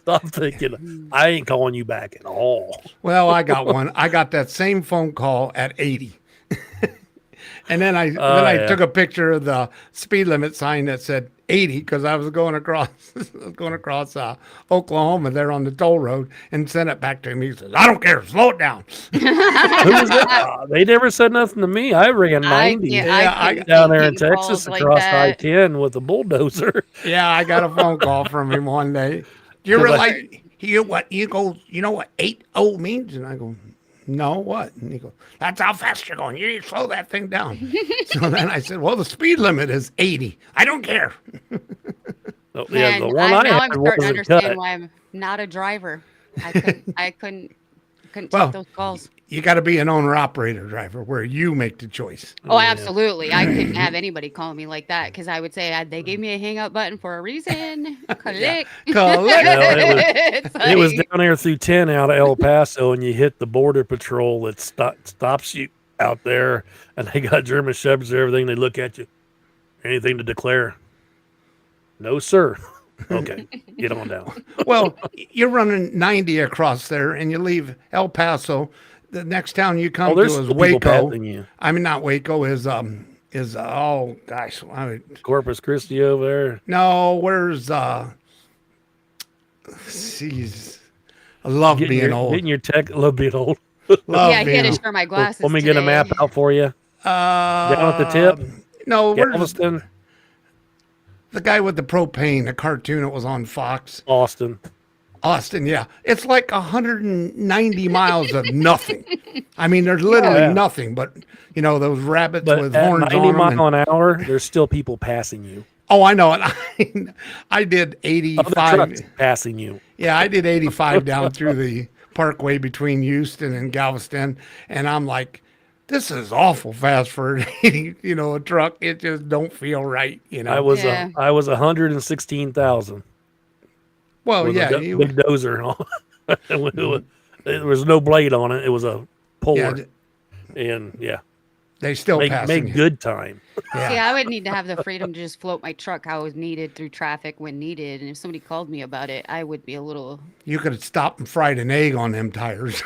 I'm thinking, I ain't calling you back at all. Well, I got one. I got that same phone call at 80. And then I took a picture of the speed limit sign that said 80 because I was going across Oklahoma there on the toll road, and sent it back to him. He says, "I don't care, slow it down." Who was that? They never said nothing to me. I ran 90 I down there in Texas like across that. I-10 with a bulldozer. Yeah, I got a phone call from him one day. You Was I- realize you go, you know what 80 means? And I go, "No, what?" And he goes, "That's how fast you're going. You need to slow that thing down." So then I said, "Well, the speed limit is 80. I don't care." Oh, Man, yeah, the one I now I'm had starting to wasn't understand cut. why I'm not a driver. I couldn't Well, take those calls. You got to be an owner-operator driver where you make the choice. Oh, absolutely. I couldn't have anybody calling me like that because I would say they gave me a hang up button for a reason. Collect. Well, It's It was like- down there through 10 out of El Paso, and you hit the border patrol that stops you out there, and they got German Shepherds and everything. They look at you. Anything to declare? No, sir. Okay, get on down. Well, you're running 90 across there, and you leave El Paso. The next town you come Oh, to there's is still people Waco. passing you. I mean, not Waco. Is oh gosh, Corpus Christi over there. no. Where's Jeez, I love being old. Getting your tech. Love being old. Love yeah, he being had to old. share my glasses. Let me get a today. map out for you. Down at the tip. No, where's Galveston, the guy with the propane? The cartoon that was on Fox. Austin. Austin, yeah. It's like 190 miles of nothing. I mean, there's literally Yeah. nothing but, those rabbits But with at horns 90 on them. mile an hour, there's still people passing you. Oh, I know it. I did Other 85. trucks passing you. Yeah, I did 85 down through the parkway between Houston and Galveston. And I'm like, this is awful fast for a truck. It just don't feel right, I was Yeah. I was 116,000. Well, with yeah, a big dozer and all. There was no blade on it. It was a puller, and they still make passing you. good time. Yeah. See, I would need to have the freedom to just float my truck how it was needed through traffic when needed. And if somebody called me about it, I would be a little You could have stopped and fried an egg on them tires.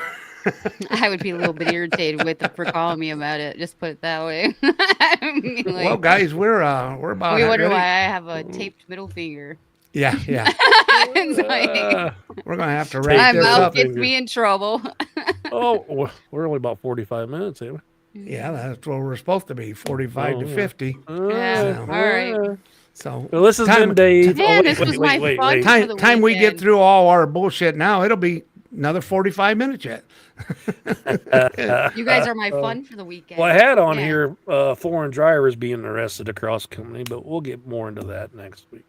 I would be a little bit irritated with them for calling me about it. Just put it that way. I mean, like, Well, guys, we're about we wonder ready. why I have a taped middle finger. Yeah. It's like, We're gonna have to My wrap my this mouth up. gets me in trouble. We're only about 45 minutes, ain't we? Yeah, that's what we're supposed to be, 45 to Oh, yeah. 50. Yeah, all right. So Well, this has been Dave. Man, this was my fun for the time we get weekend. through all our bullshit now, it'll be another 45 minutes yet. You guys are my fun for the weekend. Well, I had on Yeah. here foreign drivers being arrested across company, but we'll get more into that next week.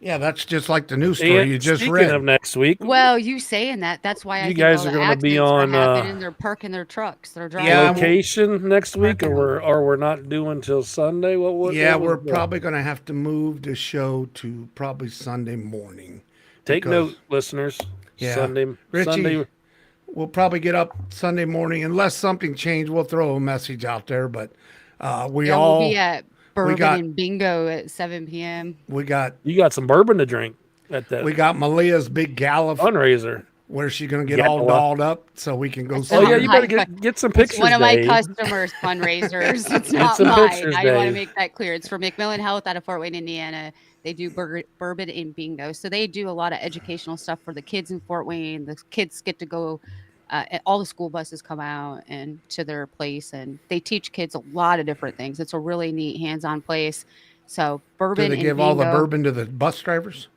Yeah, that's just like the news story And you just speaking read. of next week, Well, you saying that's why I You think guys all are the gonna be accidents are on, happening. They're parking their trucks. They're driving. Yeah, location next week, or we're not doing till Sunday. What Yeah, what we're was that? probably going to have to move the show to probably Sunday morning. Take because- note, listeners. Yeah. Sunday. Richie, we'll probably get up Sunday morning. Unless something changed, we'll throw a message out there. But we Yeah, all, we'll be at Bourbon got- and Bingo at 7 p.m. we got You got some bourbon to drink at that we got Malia's big gala fundraiser. where she's going to get all Gala. dolled up so we can go That's see Oh not yeah, her. you my- better get some It's pictures. one of my Dave. customers' fundraisers. It's not some mine. pictures, I want to Dave. make that clear. It's for Macmillan Health out of Fort Wayne, Indiana. They do bourbon and bingo. So they do a lot of educational stuff for the kids in Fort Wayne. The kids get to go, all the school buses come out and to their place, and they teach kids a lot of different things. It's a really neat hands-on place. So bourbon Do they and give bingo. all the bourbon to the bus drivers?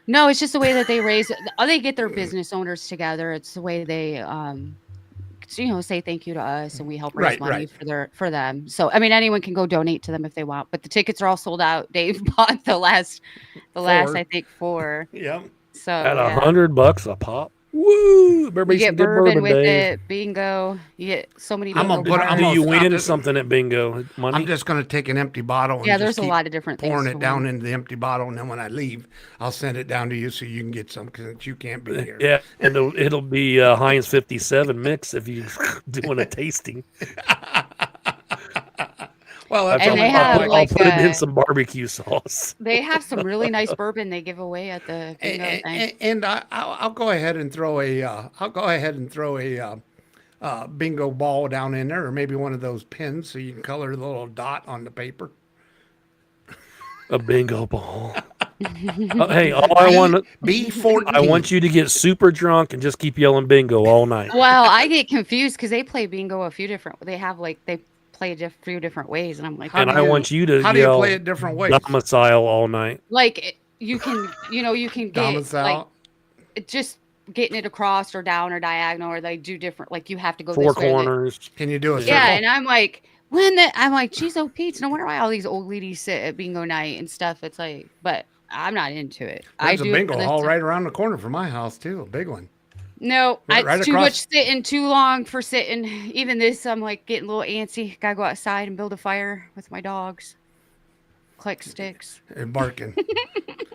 No, it's just the way that they raise. They get their business owners together. It's the way they, say thank you to us, and we help raise Right, money right. for them. So I mean, anyone can go donate to them if they want. But the tickets are all sold out. Dave bought the last Four. I think 4. Yeah. So At yeah. $100 a pop. Woo! Better You be some get good bourbon bourbon, with Dave. it. Bingo. You get so many I'm bingo gonna put- I'm cards. Do gonna you stop win into this. something at bingo? Money? I'm just going to take an empty bottle and Yeah, just there's a keep lot of different things pouring to it down win. into the empty bottle, and then when I leave, I'll send it down to you so you can get some because you can't be here. Yeah, and it'll be Heinz 57 mix if you doing a tasting. Well, that's And only they have, part I'll like, put it in some barbecue sauce. They have some really nice bourbon they give away at the bingo thing. and I'll go ahead and throw a bingo ball down in there, or maybe one of those pins so you can color the little dot on the paper. A bingo ball. Hey, all I want B14. I want you to get super drunk and just keep yelling bingo all night. Well, I get confused because they play bingo a few different. They have like they play a few different ways, and I'm like, And I want you to How do you yell play it different ways? domicile all night. you can you can get Domicile. like just getting it across or down or diagonal, or they do different. Like you have to go Four this way. corners. Can you do a circle? Yeah, and I'm like, I'm like, geez, oh, Pete, no wonder why all these old ladies sit at bingo night and stuff. It's like, but I'm not into it. There's a do it bingo for the hall right around the corner from my house too, a big one. No, Right it's too across- much sitting, too long for sitting. Even this, I'm like getting a little antsy. Gotta go outside and build a fire with my dogs. Collect sticks. And barking.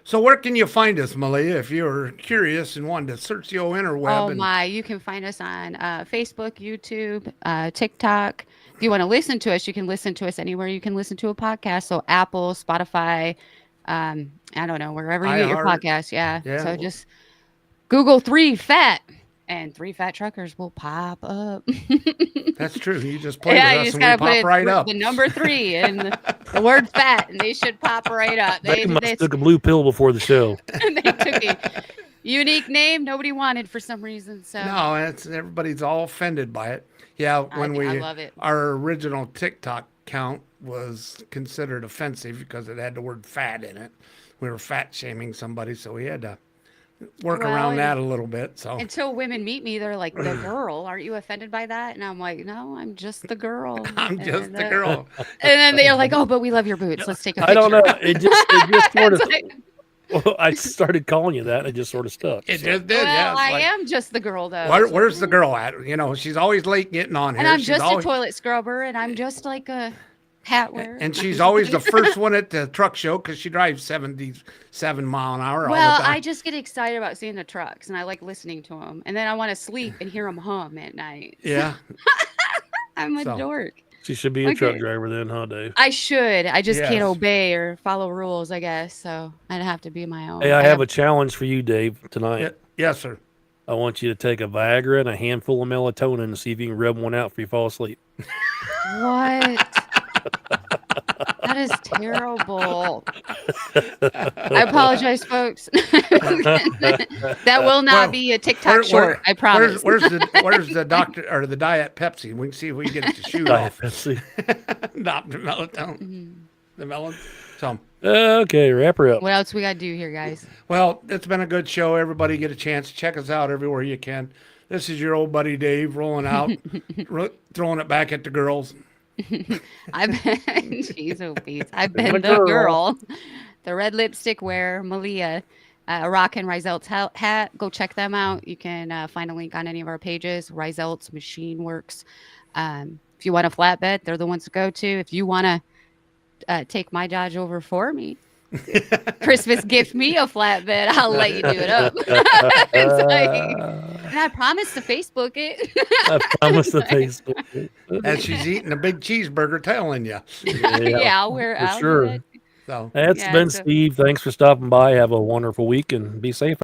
So where can you find us, Malia, if you're curious and wanted to search the old interweb? Oh and my, you can find us on Facebook, YouTube, TikTok. If you want to listen to us, you can listen to us anywhere you can listen to a podcast. So Apple, Spotify, I don't know, wherever you get your iHeart. podcast. Yeah. Yeah. So just Google 3 Fat and 3 Fat Truckers will pop up. That's true. You just play Yeah, you with us just and we gotta pop put right up. the number 3 and the word fat, and they should pop right up. They must They have took a blue pill before the show. they took a unique name nobody wanted for some reason. So No, it's everybody's all offended by it. Yeah, when I love it. our original TikTok count was considered offensive because it had the word fat in it. We were fat shaming somebody, so we had to work Well, around and- that a little bit. So until women meet me, they're like, the girl. Aren't you offended by that? And I'm like, no, I'm just the girl. I'm just And, the girl. And then they're like, oh, but we love your boots. Let's take a I picture. don't know. It just sort of. It's like, Well, I started calling you that. And it just sort of stuck. It So, just did. well, Yeah, it's I like, am just the girl, though. where's the girl at? You know, she's always late getting on here. And I'm She's just always, a toilet scrubber, and I'm just like a hat wearer. and she's always the first one at the truck show because she drives 77 mile an hour all Well, the time. I just get excited about seeing the trucks, and I like listening to them. And then I want to sleep and hear them hum at night. Yeah. I'm a So- dork. she should be a truck Okay. driver then, huh, Dave? I should. I just can't Yes. obey or follow rules, I guess. So I'd have to be my own. Hey, I have a challenge for you, Dave, tonight. Yeah. Yes, sir. I want you to take a Viagra and a handful of melatonin and see if you can rub one out before you fall asleep. What? That is terrible. I apologize, folks. That will not Well, be a TikTok short. I promise. Where's the doctor or the diet Pepsi? We can see if we can get it to shoot Diet off. Pepsi. Not the melatonin. Mm-hmm. The melon. So, Okay, wrap her up. What else we got to do here, guys? well, it's been a good show. Everybody get a chance. Check us out everywhere you can. This is your old buddy Dave rolling out, throwing it back at the girls. I've been, jeez, oh, Pete. I've Been been a the girl. girl, the red lipstick wearer, Malia, rocking Rizelt's hat. Go check them out. You can find a link on any of our pages. Rizelt's Machine Works. If you want a flatbed, they're the ones to go to. If you want to take my Dodge over for me, Christmas gift me a flatbed. I'll let you do it up. It's like, and I promise to Facebook it. I promise the Facebook. As she's eating a big cheeseburger, telling you. Yeah, I'll wear. for I'll do sure. it. So. That's Yeah, been so- Steve. Thanks for stopping by. Have a wonderful week and be safe.